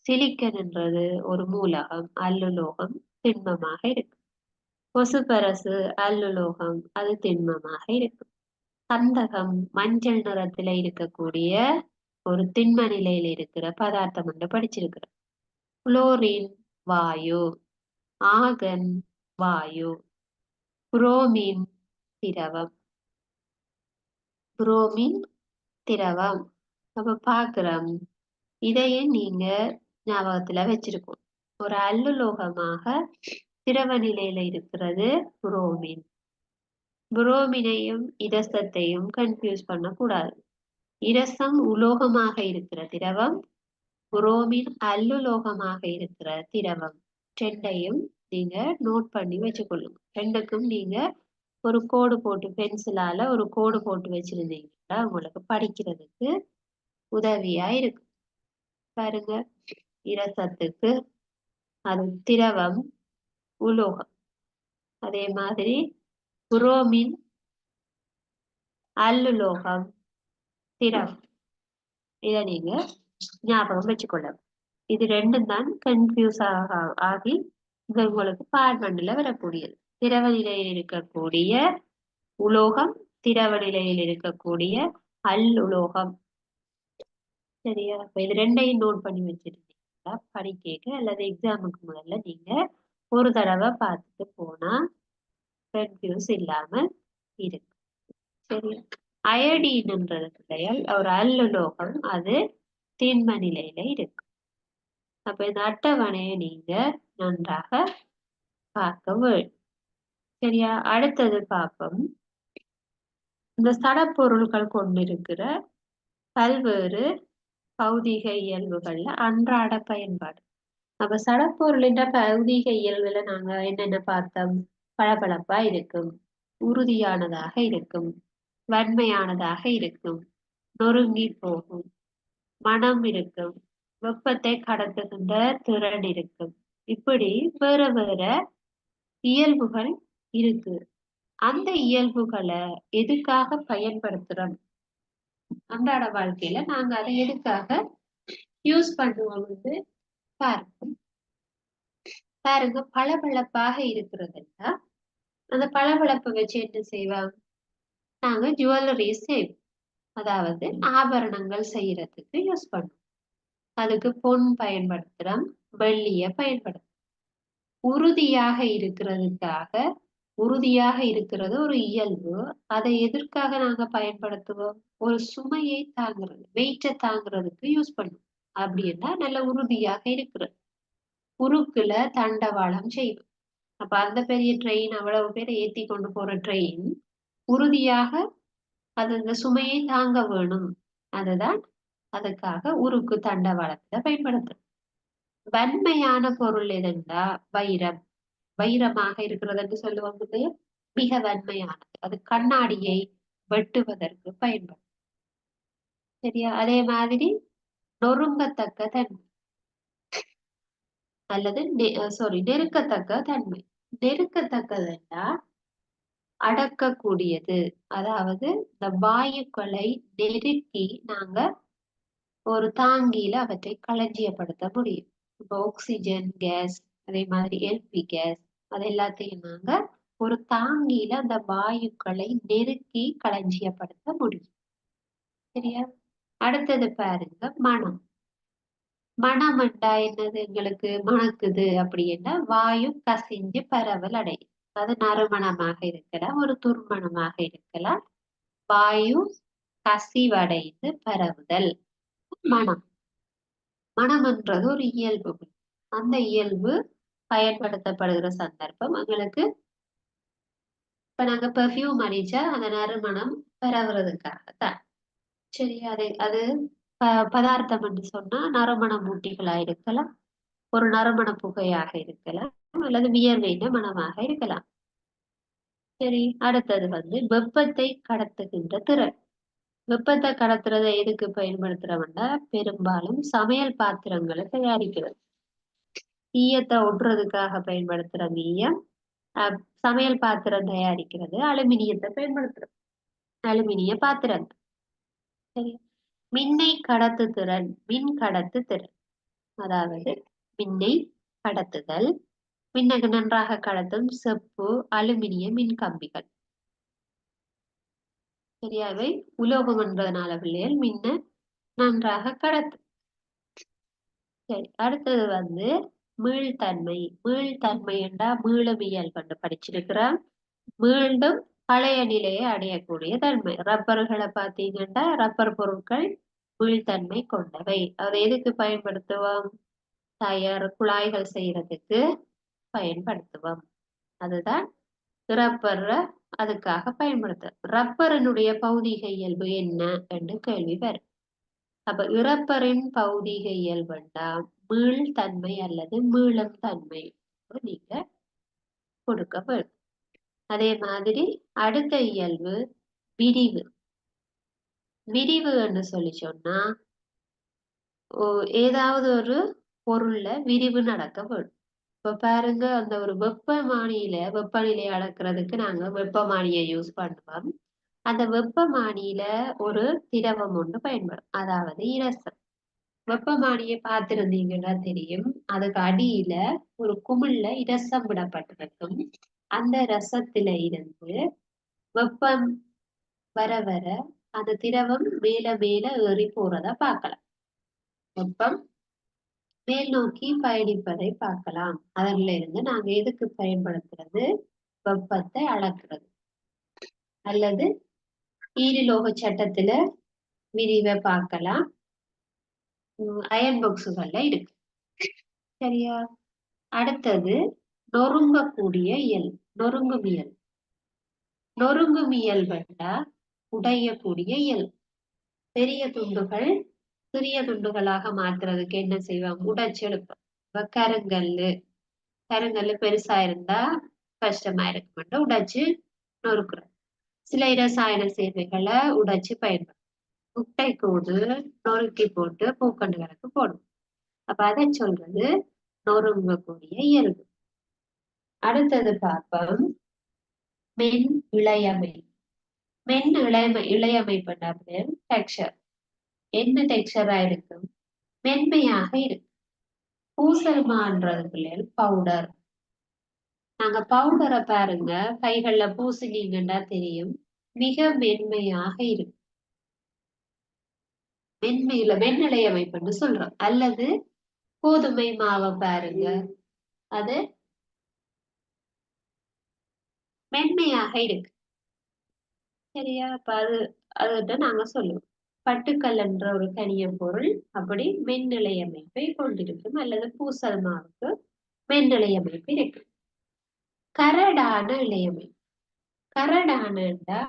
Speaker 1: சிலிக்கன் என்றது ஒரு மூலகம், அல்லுலோகம், திண்மமாக இருக்கு. பொசுபரசு அல்லுலோகம், அது திண்மமாக இருக்கும். கந்தகம் மஞ்சள் நிறத்துல இருக்கக்கூடிய ஒரு திண்ம நிலையில இருக்கிற பதார்த்தம் என்று படிச்சிருக்கிறோம். குளோரின் வாயு, ஆகன் வாயு, புரோமின் திரவம். புரோமின் திரவம். அப்ப பாக்குறோம், இதையே நீங்க ஞாபகத்துல வச்சிருக்கோம். ஒரு அல்லுலோகமாக திரவ நிலையில இருக்கிறது புரோமின். புரோமினையும் இரசத்தையும் கன்ஃபியூஸ் பண்ணக்கூடாது. இரசம் உலோகமாக இருக்கிற திரவம், புரோமின் அல்லுலோகமாக இருக்கிற திரவம். ரெண்டையும் நீங்க நோட் பண்ணி வச்சுக்கொள்ளுங்க. ரெண்டுக்கும் நீங்க ஒரு கோடு போட்டு, பென்சிலால ஒரு கோடு போட்டு வச்சிருந்தீங்கன்னா உங்களுக்கு படிக்கிறதுக்கு உதவியா இருக்கு. பாருங்க, இரசத்துக்கு அது திரவம் உலோகம். அதே மாதிரி புரோமின் அல்லுலோகம் திரவம். இதை நீங்க ஞாபகம் வச்சுக்கொள்ளலாம். இது ரெண்டும் தான் கன்ஃபியூஸ் ஆகி உங்களுக்கு பார்மண்ட்ல வரக்கூடியது. திரவ நிலையில் இருக்கக்கூடிய உலோகம், திரவ நிலையில் இருக்கக்கூடிய அல்லுலோகம். சரியா? அப்ப இது ரெண்டையும் நோட் பண்ணி வச்சிருந்தீங்களா படிக்க அல்லது எக்ஸாமுக்கு முதல்ல நீங்க ஒரு தடவை பார்த்துட்டு போனா கன்ஃபியூஸ் இல்லாம இருக்கு. சரியா? அயோடின்ன்றது ஒரு அல்லுலோகம், அது திண்ம நிலையில இருக்கு. அப்ப இந்த அட்டவணையை நீங்க நன்றாக பார்க்க வேண்டும். சரியா? அடுத்தது பார்ப்போம். இந்த சடப்பொருள்கள் கொண்டிருக்கிற பல்வேறு பௌதீக இயல்புகள்ல அன்றாட பயன்பாடு. அப்ப சடப்பொருளின் பௌதீக இயல்புல நாங்க என்னென்ன பார்த்தோம்? பளபளப்பா இருக்கும், உறுதியானதாக இருக்கும், வன்மையானதாக இருக்கும், நொறுங்கி போகும், மனம் இருக்கும், வெப்பத்தை கடத்துகின்ற திறன் இருக்கும். இப்படி வேற வேற இயல்புகள் இருக்கு. அந்த இயல்புகளை எதுக்காக பயன்படுத்துறோம்? அன்றாட வாழ்க்கையில நாங்க அதை எதுக்காக யூஸ் பண்ணுவோம் வந்து பாருங்க. பாருங்க, பளபளப்பாக இருக்கிறதுன்னா அந்த பளபளப்பை வச்சு என்ன செய்வாங்க? நாங்க ஜுவல்லரி செய்வோம். அதாவது ஆபரணங்கள் செய்யறதுக்கு யூஸ் பண்ணுவோம். அதுக்கு பொன் பயன்படுத்துறோம், வெள்ளிய பயன்படுத்துறோம். உறுதியாக இருக்கிறதுக்காக, உறுதியாக இருக்கிறது ஒரு இயல்பு. அதை எதற்காக நாங்க பயன்படுத்துவோம்? ஒரு சுமையை தாங்குறது, வெயிட்டை தாங்குறதுக்கு யூஸ் பண்ணுவோம். அப்படின்னா நல்ல உறுதியாக இருக்கிறது. உருக்குல தண்டவாளம் செய்வோம். அப்ப அந்த பெரிய ட்ரெயின், அவ்வளவு பேரை ஏத்தி கொண்டு போற ட்ரெயின் உறுதியாக அது அந்த சுமையை தாங்க வேணும். அதுதான் அதுக்காக உருக்கு தண்டவாளத்துல பயன்படுத்துறோம். வன்மையான பொருள் எதுண்டா வைரம். வைரமாக இருக்கிறது என்று சொல்லுவாங்க இல்லையா? மிக வன்மையானது. அது கண்ணாடியை வெட்டுவதற்கு பயன்படும். சரியா? அதே மாதிரி நொறுங்கத்தக்க தன்மை அல்லது நெருக்கத்தக்க தன்மை. நெருக்கத்தக்கதுன்னா அடக்கக்கூடியது. அதாவது இந்த வாயுக்களை நெருக்கி நாங்க ஒரு தாங்கியில அவற்றை களஞ்சியப்படுத்த முடியும். இப்போ ஆக்சிஜன் கேஸ், அதே மாதிரி எல்பி கேஸ், அது எல்லாத்தையும் நாங்க ஒரு தாங்கியில அந்த வாயுக்களை நெருக்கி களஞ்சியப்படுத்த முடியும். சரியா? அடுத்தது பாருங்க, மனம். மனம் என்றா என்னது? எங்களுக்கு மணக்குது அப்படின்னா வாயு கசிஞ்சு பரவல் அடையும். அது நறுமணமாக இருக்கலாம், ஒரு துர்மணமாக இருக்கலாம். வாயு கசிவடைந்து பரவுதல் மனம். மனம் என்றது ஒரு இயல்பு. அந்த இயல்பு பயன்படுத்தப்படுகிற சந்தர்ப்பம் எங்களுக்கு இப்ப நாங்க பெர்ஃப்யூம் அடிச்சா அந்த நறுமணம் பரவுறதுக்காகத்தான். சரி, அது பதார்த்தம் என்று சொன்னா நறுமண மூட்டிகளா இருக்கலாம், ஒரு நறுமண புகையாக இருக்கலாம், அல்லது வியர்வையின் மனமாக இருக்கலாம். சரி, அடுத்தது வந்து வெப்பத்தை கடத்துகின்ற திறன். வெப்பத்தை கடத்துறதை எதுக்கு பயன்படுத்துறோம்னா பெரும்பாலும் சமையல் பாத்திரங்களை தயாரிக்கிறது. ஈயத்தை ஒட்டுறதுக்காக பயன்படுத்துற ஈயம். சமையல் பாத்திரம் தயாரிக்கிறது அலுமினியத்தை பயன்படுத்துறோம். அலுமினிய பாத்திரங்கள். சரி, மின்னை கடத்து திறன், மின் கடத்து திறன். அதாவது மின்னை கடத்துதல், மின்னை நன்றாக கடத்தும் செப்பு, அலுமினிய மின் கம்பிகள். சரியாவை உலோகம் என்பதனால பிள்ளைகள் மின்ன நன்றாக கடத்து. சரி, அடுத்தது வந்து மீள்தன்மை. மீள்தன்மை என்றா மீளவியல் கண்டு படிச்சிருக்கிறோம். மீண்டும் பழைய நிலையை அடையக்கூடிய தன்மை. ரப்பர்களை பார்த்தீங்கன்னா ரப்பர் பொருட்கள் மீள்தன்மை கொண்டவை. அதை எதுக்கு பயன்படுத்துவோம்? டயர், குழாய்கள் செய்யறதுக்கு பயன்படுத்துவோம். அதுதான் ரப்பர். அதுக்காக பயன்படுத்த ரப்பரனுடைய பௌதீக இயல்பு என்ன என்று கேள்வி வரும். அப்ப இறப்பரின் பௌதீக இயல்புண்டா மீள்தன்மை அல்லது மீளும் தன்மை நீங்க கொடுக்க வேண்டும். அதே மாதிரி அடுத்த இயல்பு விரிவு. விரிவு என்று சொல்லி சொன்னா ஏதாவது ஒரு பொருள்ல விரிவு நடக்க வேண்டும். இப்ப பாருங்க, அந்த ஒரு வெப்பநிலை அளக்கிறதுக்கு நாங்க வெப்பமானியை யூஸ் பண்ணுவோம். அந்த வெப்பமானியில ஒரு திரவம் ஒன்று பயன்படும், அதாவது இரசம். வெப்பமானியை பார்த்திருந்தீங்கன்னா தெரியும், அதுக்கு அடியில ஒரு குமிழ்ல இரசம் விடப்பட்டிருக்கும். அந்த ரசத்தில இருந்து வெப்பம் வர வர அந்த திரவம் மேல மேல ஏறி போறத பார்க்கலாம். வெப்பம் மேல் நோக்கி பயணிப்பதை பார்க்கலாம். அதுல இருந்து நாங்க எதுக்கு பயன்படுத்துறது? வெப்பத்தை அளக்கிறது. அல்லது ஈரிலோக சட்டத்துல விரிவை பார்க்கலாம். அயன் பாக்ஸுகள்ல இருக்கு. சரியா? அடுத்தது நொறுங்கக்கூடிய இயல், நொறுங்கும் இயல். நொறுங்கும் இயல்பட்டா உடையக்கூடிய இயல். பெரிய துண்டுகள் சிறிய துண்டுகளாக மாத்துறதுக்கு என்ன செய்வோம்? உடைச்சு எடுப்போம். இப்ப கருங்கல்லு, கருங்கல்லு பெருசா இருந்தா கஷ்டமா இருக்குமென்று உடைச்சு நொறுக்குறோம். சில இரசாயன சேர்வைகளை உடைச்சு பயன்படும். முட்டைக்கூடு நொறுக்கி போட்டு பூக்கண்டுகளுக்கு போடும். அப்ப அதை சொல்றது நொறுங்கக்கூடிய இயல்பு. அடுத்தது பார்ப்போம், மென் இழையமை. மென் இழையமை பண்ண டெக்ஸ்சர் என்ன டெக்ஸ்சரா இருக்கும்? மென்மையாக இருக்கு. பூசல்மான்றது பிள்ளைகள் பவுடர். நாங்க பவுடரை பாருங்க, கைகள்ல பூசினீங்கன்னா தெரியும், மிக மென்மையாக இருக்கும். மென்மையில மென்னிலை அமைப்புன்னு சொல்றோம். அல்லது கோதுமை மாவை பாருங்க, அது மென்மையாக இருக்கு. சரியா? அப்ப அதுதான் நாங்க சொல்லுவோம். பட்டுக்கல் என்ற ஒரு கனிய பொருள் அப்படி மென்னிலை அமைப்பை கொண்டிருக்கும். அல்லது பூசல் மாவுக்கு மென்னிலை அமைப்பு இருக்கு. கரடான இலையமை. கரடானண்டா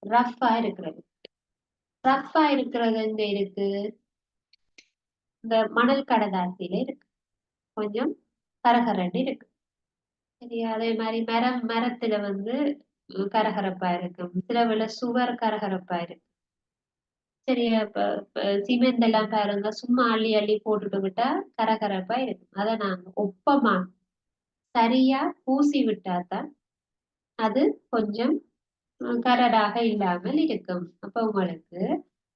Speaker 1: ரஃபா இருக்கிறது. ரஃபா இருக்கிறது எங்க இருக்கு? இந்த மணல் கடதாசியில இருக்கு. கொஞ்சம் கரகரன்னு இருக்கு. சரியா? அதே மாதிரி மரத்துல வந்து கரகரப்பா இருக்கும். சிலவுல சுவர் கரகரப்பா இருக்கு. சரியா? இப்ப சிமெண்ட் எல்லாம் பாருங்க, சும்மா அள்ளி அள்ளி போட்டுட்டு விட்டா கரகரப்பா இருக்கும். அதை நாங்க ஒப்பமா சரியா பூசி விட்டாதான் அது கொஞ்சம் கரடாக இல்லாமல் இருக்கும். அப்ப உங்களுக்கு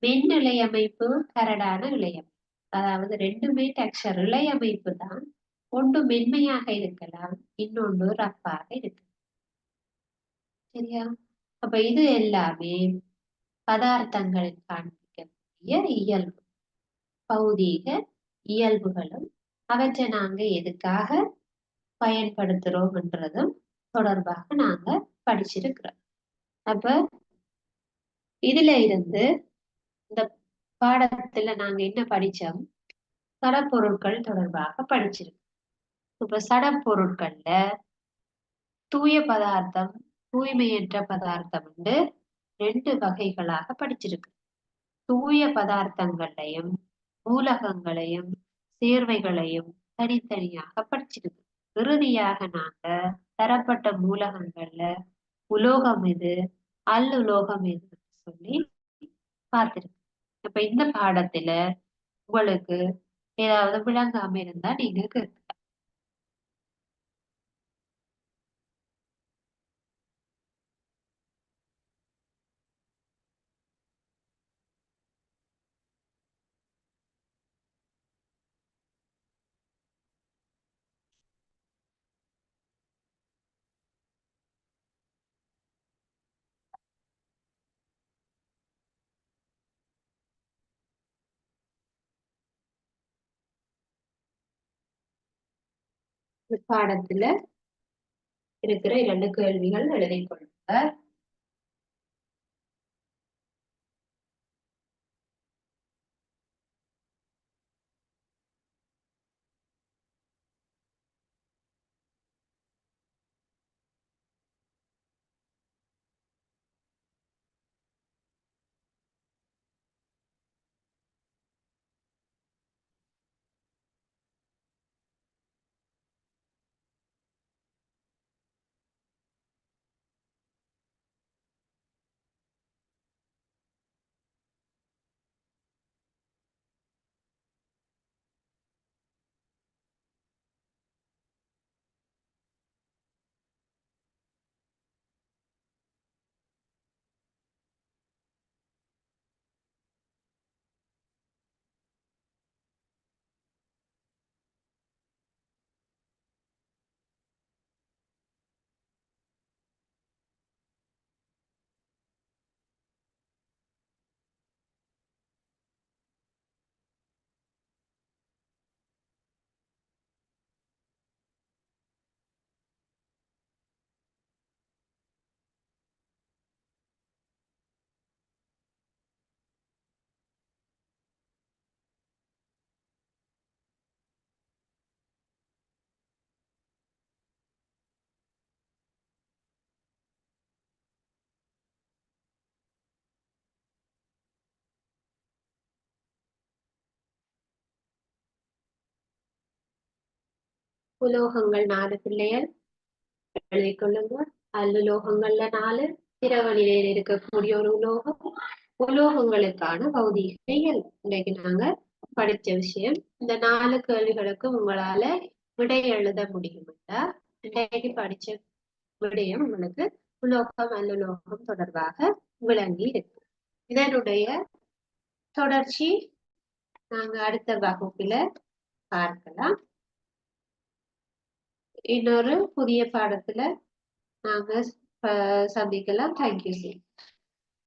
Speaker 1: மென் இழையமைப்பு, கரடான இழையமைப்பு, அதாவது ரெண்டுமே டெக்ஸ்சர் இழையமைப்பு தான். ஒன்று மென்மையாக இருக்கலாம், இன்னொன்று ரஃப்பாக இருக்கு. சரியா? அப்ப இது எல்லாமே பதார்த்தங்களில் காண்பிக்கக்கூடிய இயல்பு, பௌதீக இயல்புகளும் அவற்றை நாங்க எதுக்காக பயன்படுத்துறோம்ன்றதும் தொடர்பாக நாங்க படிச்சிருக்கிறோம். அப்ப இதுல இருந்து இந்த பாடத்துல நாங்க என்ன படிச்சோம்? சடப்பொருட்கள் தொடர்பாக படிச்சிருக்கோம். இப்ப சடப்பொருட்கள்ல தூய பதார்த்தம், தூய்மையற்ற பதார்த்தம் வந்து ரெண்டு வகைகளாக படிச்சிருக்கு. தூய பதார்த்தங்களையும் மூலகங்களையும் சேர்வைகளையும் தனித்தனியாக படிச்சிருக்கு. இறுதியாக நாங்க தரப்பட்ட மூலகங்கள்ல உலோகம் எது, அல்லுலோகம் எதுன்னு சொல்லி பார்த்திருக்கு. இப்ப இந்த பாடத்துல உங்களுக்கு ஏதாவது விளங்காம இருந்தா நீங்க கேட்கலாம். இந்த பாடத்துல இருக்கிற 2 கேள்விகள் எழுதிக் கொள்ளுங்க. உலோகங்கள் 4 பிள்ளைகள் எழுதிக் கொள்ளுங்க. அல்லுலோகங்கள்ல 4, திரவ நிலையில் இருக்கக்கூடிய ஒரு உலோகம். உலோகங்களுக்கான பௌதிக இன்னைக்கு நாங்க படிச்ச விஷயம். இந்த 4 கேள்விகளுக்கு உங்களால விடை எழுத முடியுமா? இன்றைக்கு படிச்ச விடயம் உங்களுக்கு உலோகம் அல்லுலோகம் தொடர்பாக விளங்கி இருக்கு. இதனுடைய தொடர்ச்சி நாங்க அடுத்த வகுப்புல பார்க்கலாம். இன்னொரு புதிய பாடத்துல நாங்க சந்திக்கலாம். தேங்க்யூ.